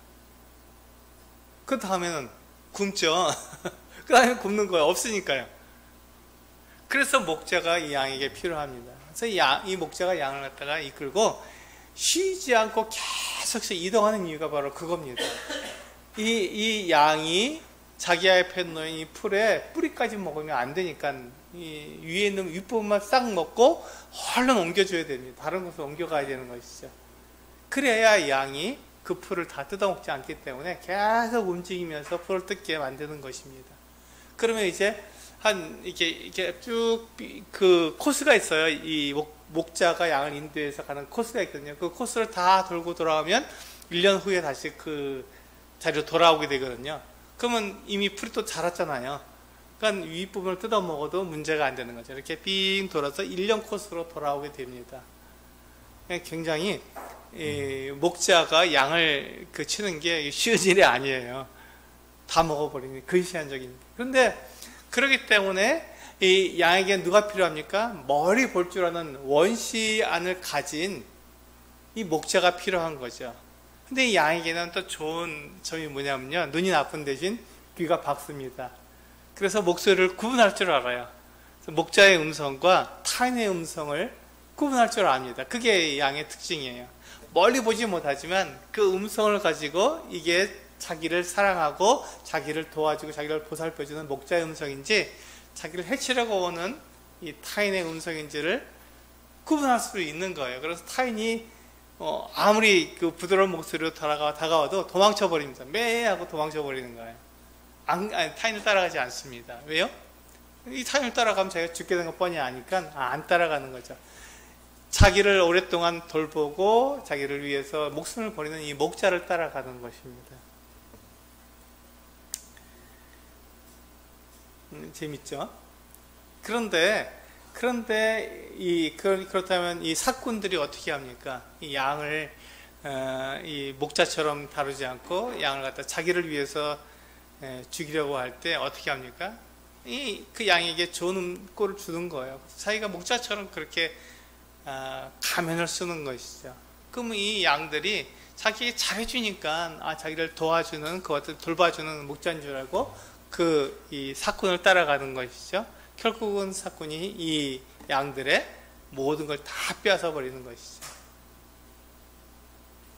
그 다음에는 굶죠. 그 다음에 굶는 거예요. 없으니까요. 그래서 목자가 이 양에게 필요합니다. 그래서 이 목자가 양을 갖다가 이끌고 쉬지 않고 계속 이동하는 이유가 바로 그겁니다. 이 양이 자기 앞에 놓인 이 풀에 뿌리까지 먹으면 안 되니까 이 위에 있는 윗부분만 싹 먹고 얼른 옮겨줘야 됩니다. 다른 곳으로 옮겨가야 되는 것이죠. 그래야 양이 그 풀을 다 뜯어먹지 않기 때문에 계속 움직이면서 풀을 뜯게 만드는 것입니다. 그러면 이제 이렇게 쭉 그 코스가 있어요. 이 목자가 양을 인도해서 가는 코스가 있거든요. 그 코스를 다 돌고 돌아오면 1년 후에 다시 그 자리로 돌아오게 되거든요. 그러면 이미 풀이 또 자랐잖아요. 그러니까 윗부분을 뜯어 먹어도 문제가 안 되는 거죠. 이렇게 빙 돌아서 1년 코스로 돌아오게 됩니다. 굉장히 목자가 양을 치는 게 쉬운 일이 아니에요. 다 먹어버리는 근시안적인. 그런데 그렇기 때문에 이 양에게 누가 필요합니까? 멀리 볼 줄 아는 원시안을 가진 이 목자가 필요한 거죠. 근데 이 양에게는 또 좋은 점이 뭐냐면요, 눈이 나쁜 대신 귀가 밝습니다. 그래서 목소리를 구분할 줄 알아요. 목자의 음성과 타인의 음성을 구분할 줄 압니다. 그게 양의 특징이에요. 멀리 보지 못하지만 그 음성을 가지고 이게 자기를 사랑하고 자기를 도와주고 자기를 보살펴주는 목자의 음성인지 자기를 해치려고 오는 이 타인의 음성인지를 구분할 수 있는 거예요. 그래서 타인이 아무리 그 부드러운 목소리로 다가와도 도망쳐 버립니다. 매 하고 도망쳐 버리는 거예요. 타인을 따라가지 않습니다. 왜요? 이 타인을 따라가면 자기가 죽게 되는 거 뻔히 아니까 안 따라가는 거죠. 자기를 오랫동안 돌보고 자기를 위해서 목숨을 버리는 이 목자를 따라가는 것입니다. 재밌죠? 그런데 그렇다면 이 사꾼들이 어떻게 합니까? 이 양을 이 목자처럼 다루지 않고 양을 갖다 자기를 위해서 죽이려고 할 때 어떻게 합니까? 그 양에게 좋은 꼴을 주는 거예요. 자기가 목자처럼 그렇게 가면을 쓰는 것이죠. 그러면 이 양들이 자기에게 잘해주니까 자기를 도와주는 그것을 돌봐주는 목자인 줄 알고 이 사꾼을 따라가는 것이죠. 결국은 사꾼이 이 양들의 모든 걸 다 빼앗아 버리는 것이죠.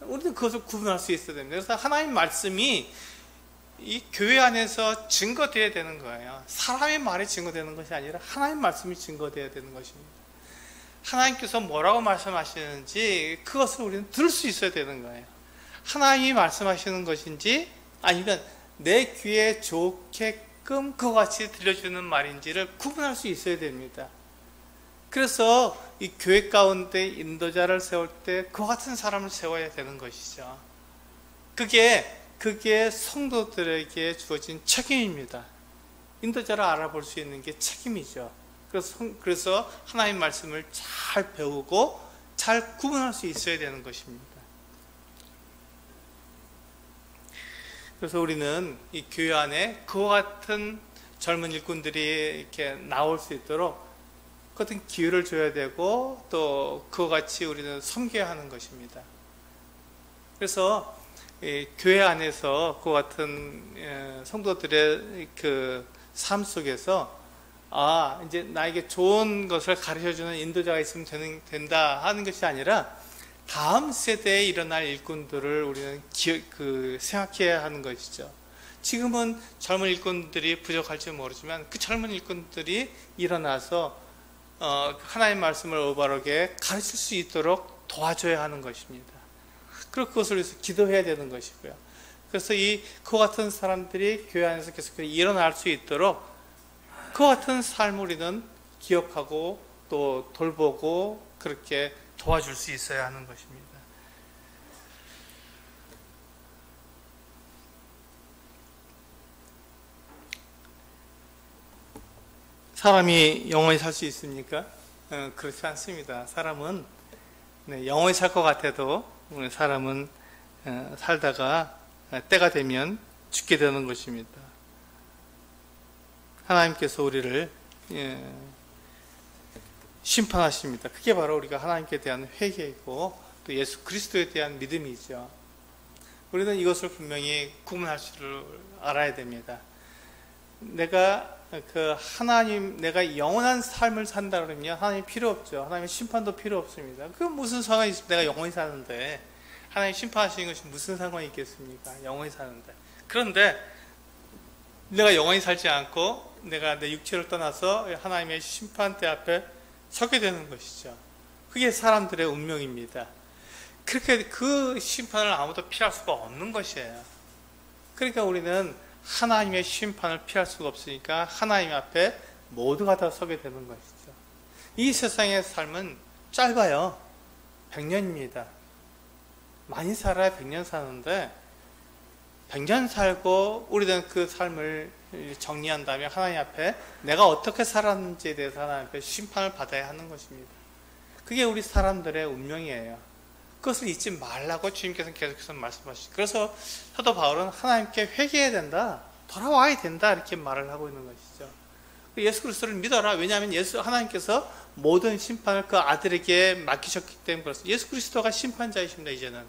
우리는 그것을 구분할 수 있어야 됩니다. 그래서 하나님 말씀이 이 교회 안에서 증거되어야 되는 거예요. 사람의 말이 증거되는 것이 아니라 하나님 말씀이 증거되어야 되는 것입니다. 하나님께서 뭐라고 말씀하시는지 그것을 우리는 들을 수 있어야 되는 거예요. 하나님이 말씀하시는 것인지 아니면 내 귀에 좋게끔 그와 같이 들려주는 말인지를 구분할 수 있어야 됩니다. 그래서 이 교회 가운데 인도자를 세울 때 그와 같은 사람을 세워야 되는 것이죠. 그게 성도들에게 주어진 책임입니다. 인도자를 알아볼 수 있는 게 책임이죠. 그래서 하나님 말씀을 잘 배우고 잘 구분할 수 있어야 되는 것입니다. 그래서 우리는 이 교회 안에 그와 같은 젊은 일꾼들이 이렇게 나올 수 있도록 그 같은 기회를 줘야 되고 또 그와 같이 우리는 섬겨야 하는 것입니다. 그래서 교회 안에서 그 같은 성도들의 그 삶 속에서 이제 나에게 좋은 것을 가르쳐주는 인도자가 있으면 된다 하는 것이 아니라 다음 세대에 일어날 일꾼들을 우리는 생각해야 하는 것이죠. 지금은 젊은 일꾼들이 부족할지 모르지만 그 젊은 일꾼들이 일어나서 하나님의 말씀을 올바르게 가르칠 수 있도록 도와줘야 하는 것입니다. 그리고 그것을 위해서 기도해야 되는 것이고요. 그래서 그와 같은 사람들이 교회 안에서 계속 일어날 수 있도록 그와 같은 삶을 우리는 기억하고 또 돌보고 그렇게 도와줄 수 있어야 하는 것입니다. 사람이 영원히 살 수 있습니까? 그렇지 않습니다. 사람은 영원히 살 것 같아도 사람은 살다가 때가 되면 죽게 되는 것입니다. 하나님께서 우리를 심판하십니다. 그게 바로 우리가 하나님께 대한 회개이고 또 예수 그리스도에 대한 믿음이죠. 우리는 이것을 분명히 구분할 줄 알아야 됩니다. 내가 영원한 삶을 산다 그러면 하나님 필요 없죠. 하나님의 심판도 필요 없습니다. 그건 무슨 상관이 있습니까? 내가 영원히 사는데 하나님 심판하시는 것이 무슨 상관이 있겠습니까? 영원히 사는데. 그런데 내가 영원히 살지 않고 내가 내 육체를 떠나서 하나님의 심판대 앞에 서게 되는 것이죠. 그게 사람들의 운명입니다. 그렇게 그 심판을 아무도 피할 수가 없는 것이에요. 그러니까 우리는 하나님의 심판을 피할 수가 없으니까 하나님 앞에 모두가 다 서게 되는 것이죠. 이 세상의 삶은 짧아요. 100년입니다. 많이 살아야 100년 사는데 100년 살고 우리는 그 삶을 정리한 다음에 하나님 앞에 내가 어떻게 살았는지에 대해서 하나님 앞에 심판을 받아야 하는 것입니다. 그게 우리 사람들의 운명이에요. 그것을 잊지 말라고 주님께서는 계속해서 말씀하시죠. 그래서 사도 바울은 하나님께 회개해야 된다, 돌아와야 된다 이렇게 말을 하고 있는 것이죠. 예수 그리스도를 믿어라. 왜냐하면 하나님께서 모든 심판을 그 아들에게 맡기셨기 때문에 그렇습니다. 예수 그리스도가 심판자이십니다. 이제는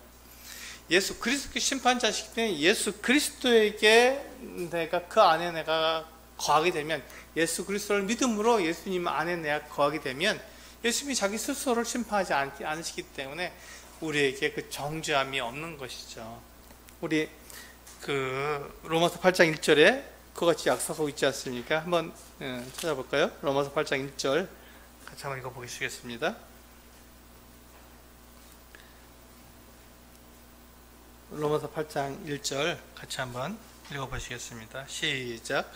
예수 그리스도가 심판자시기 때문에 예수 그리스도에게 그 안에 내가 거하게 되면, 예수 그리스도를 믿음으로 예수님 안에 내가 거하게 되면 예수님이 자기 스스로를 심판하지 않으시기 때문에 우리에게 그 정죄함이 없는 것이죠. 우리 로마서 8장 1절에 그와 같이 약속하고 있지 않습니까? 한번 찾아볼까요? 로마서 8장 1절 같이 한번 읽어보시겠습니다. 로마서 8장 1절 같이 한번 읽어보시겠습니다. 시작.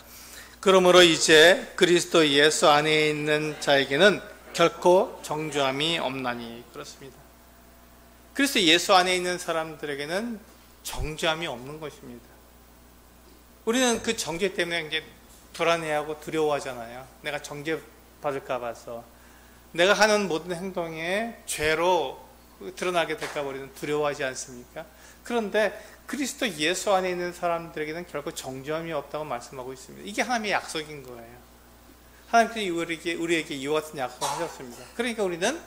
그러므로 이제 그리스도 예수 안에 있는 자에게는 결코 정죄함이 없나니. 그렇습니다. 그리스도 예수 안에 있는 사람들에게는 정죄함이 없는 것입니다. 우리는 그 정죄 때문에 이제 불안해하고 두려워하잖아요. 내가 정죄받을까 봐서, 내가 하는 모든 행동에 죄로 드러나게 될까 봐 우리는 두려워하지 않습니까? 그런데 그리스도 예수 안에 있는 사람들에게는 결코 정죄함이 없다고 말씀하고 있습니다. 이게 하나님의 약속인 거예요. 하나님께서 우리에게 이와 같은 약속을 하셨습니다. 그러니까 우리는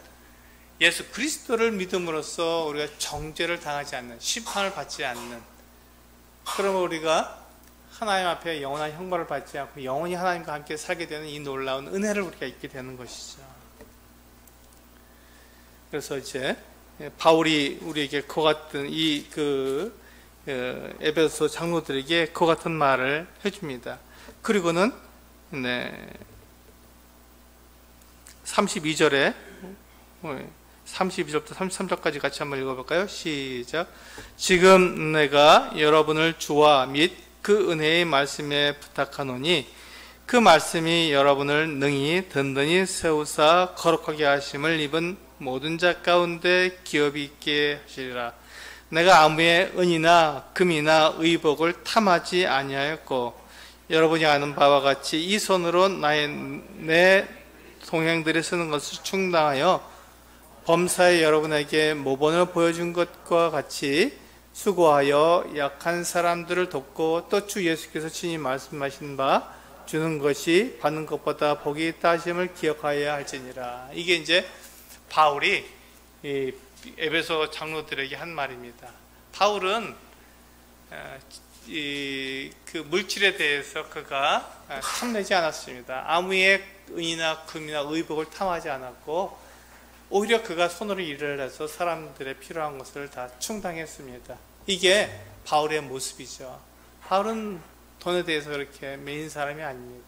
예수 그리스도를 믿음으로써 우리가 정죄를 당하지 않는, 심판을 받지 않는, 그러면 우리가 하나님 앞에 영원한 형벌을 받지 않고 영원히 하나님과 함께 살게 되는 이 놀라운 은혜를 우리가 잊게 되는 것이죠. 그래서 이제 바울이 우리에게 그와 같은 에베소 장로들에게 그 같은 말을 해줍니다. 그리고는 32절에 32절부터 33절까지 같이 한번 읽어볼까요? 시작. 지금 내가 여러분을 주와 및 그 은혜의 말씀에 부탁하노니 그 말씀이 여러분을 능히 든든히 세우사 거룩하게 하심을 입은 모든 자 가운데 기업이 있게 하시리라. 내가 아무의 은이나 금이나 의복을 탐하지 아니하였고 여러분이 아는 바와 같이 이 손으로 내 동행들이 쓰는 것을 충당하여 범사에 여러분에게 모본을 보여준 것과 같이 수고하여 약한 사람들을 돕고 또 주 예수께서 친히 말씀하신 바 주는 것이 받는 것보다 복이 있다 하심을 기억하여야 할지니라. 이게 이제 바울이 이 에베소 장로들에게 한 말입니다. 바울은 그 물질에 대해서 그가 탐내지 않았습니다. 아무의 은이나 금이나 의복을 탐하지 않았고 오히려 그가 손으로 일을 해서 사람들의 필요한 것을 다 충당했습니다. 이게 바울의 모습이죠. 바울은 돈에 대해서 그렇게 매인 사람이 아닙니다.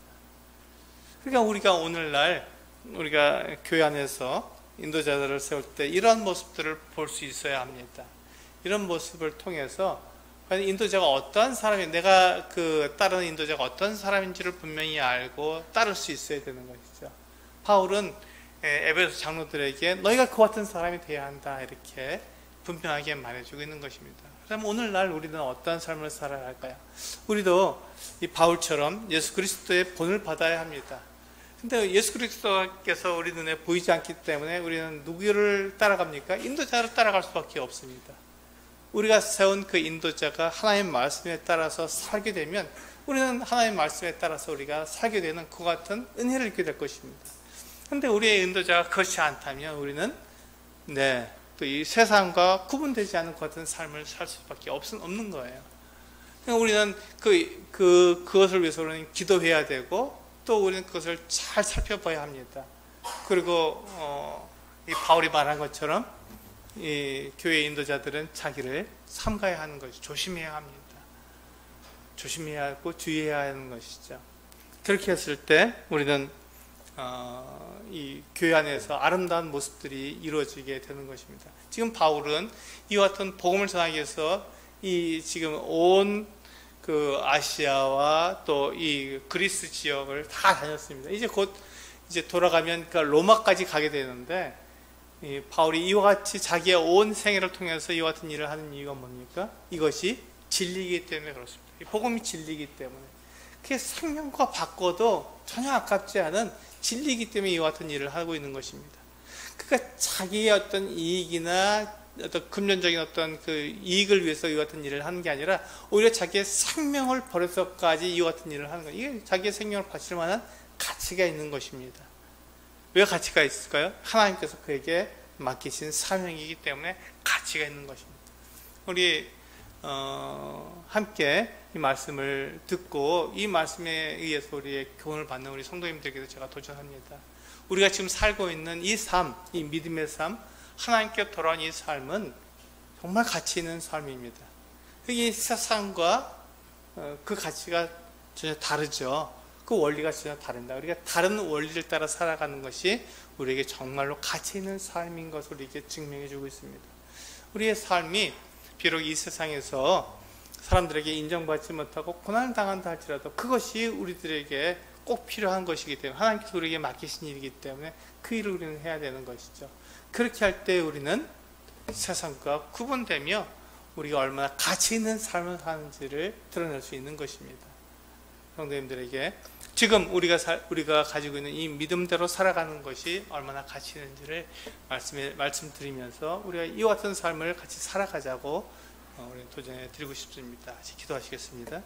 그러니까 우리가 오늘날 우리가 교회 안에서 인도자들을 세울 때 이런 모습들을 볼 수 있어야 합니다. 이런 모습을 통해서 과연 인도자가 어떠한 사람이, 내가 따르는 인도자가 어떤 사람인지를 분명히 알고 따를 수 있어야 되는 것이죠. 바울은 에베소 장로들에게 너희가 그 같은 사람이 되어야 한다 이렇게 분명하게 말해주고 있는 것입니다. 그럼 오늘날 우리는 어떠한 삶을 살아야 할까요? 우리도 이 바울처럼 예수 그리스도의 본을 받아야 합니다. 근데 예수 그리스도께서 우리 눈에 보이지 않기 때문에 우리는 누구를 따라갑니까? 인도자를 따라갈 수밖에 없습니다. 우리가 세운 그 인도자가 하나님의 말씀에 따라서 살게 되면 우리는 하나님의 말씀에 따라서 우리가 살게 되는 그 같은 은혜를 입게 될 것입니다. 근데 우리의 인도자가 그렇지 않다면 우리는 또 이 세상과 구분되지 않은 것 같은 삶을 살 수밖에 없는 거예요. 그러니까 우리는 그것을 위해서 우리는 기도해야 되고 또 우리는 그것을 잘 살펴봐야 합니다. 그리고 이 바울이 말한 것처럼 이 교회 인도자들은 자기를 삼가야 하는 것이 조심해야 합니다. 조심해야 하고 주의해야 하는 것이죠. 그렇게 했을 때 우리는 이 교회 안에서 아름다운 모습들이 이루어지게 되는 것입니다. 지금 바울은 이와 같은 복음을 전하기 위해서 이 지금 온 아시아와 또 이 그리스 지역을 다 다녔습니다. 이제 곧 돌아가면 로마까지 가게 되는데 이 바울이 이와 같이 자기의 온 생애를 통해서 이와 같은 일을 하는 이유가 뭡니까? 이것이 진리이기 때문에 그렇습니다. 이 복음이 진리이기 때문에 그게 생명과 바꿔도 전혀 아깝지 않은 진리이기 때문에 이와 같은 일을 하고 있는 것입니다. 그러니까 자기의 어떤 이익이나 어떤 금전적인 어떤 이익을 위해서 이와 같은 일을 하는 게 아니라 오히려 자기의 생명을 버려서까지 이와 같은 일을 하는 거예요. 이게 자기의 생명을 바칠 만한 가치가 있는 것입니다. 왜 가치가 있을까요? 하나님께서 그에게 맡기신 사명이기 때문에 가치가 있는 것입니다. 우리 함께 이 말씀을 듣고 이 말씀에 의해서 우리의 교훈을 받는 우리 성도님들에게도 제가 도전합니다. 우리가 지금 살고 있는 이 삶, 이 믿음의 삶, 하나님께 돌아온 이 삶은 정말 가치 있는 삶입니다. 이 세상과 그 가치가 전혀 다르죠. 그 원리가 전혀 다릅니다. 우리가 다른 원리를 따라 살아가는 것이 우리에게 정말로 가치 있는 삶인 것을 우리에게 증명해 주고 있습니다. 우리의 삶이 비록 이 세상에서 사람들에게 인정받지 못하고 고난을 당한다 할지라도 그것이 우리들에게 꼭 필요한 것이기 때문에 하나님께서 우리에게 맡기신 일이기 때문에 그 일을 우리는 해야 되는 것이죠. 그렇게 할 때 우리는 세상과 구분되며 우리가 얼마나 가치 있는 삶을 사는지를 드러낼 수 있는 것입니다. 성도님들에게 지금 우리가 가지고 있는 이 믿음대로 살아가는 것이 얼마나 가치 있는지를 말씀드리면서 우리가 이와 같은 삶을 같이 살아가자고 우리 도전해 드리고 싶습니다. 기도하시겠습니다.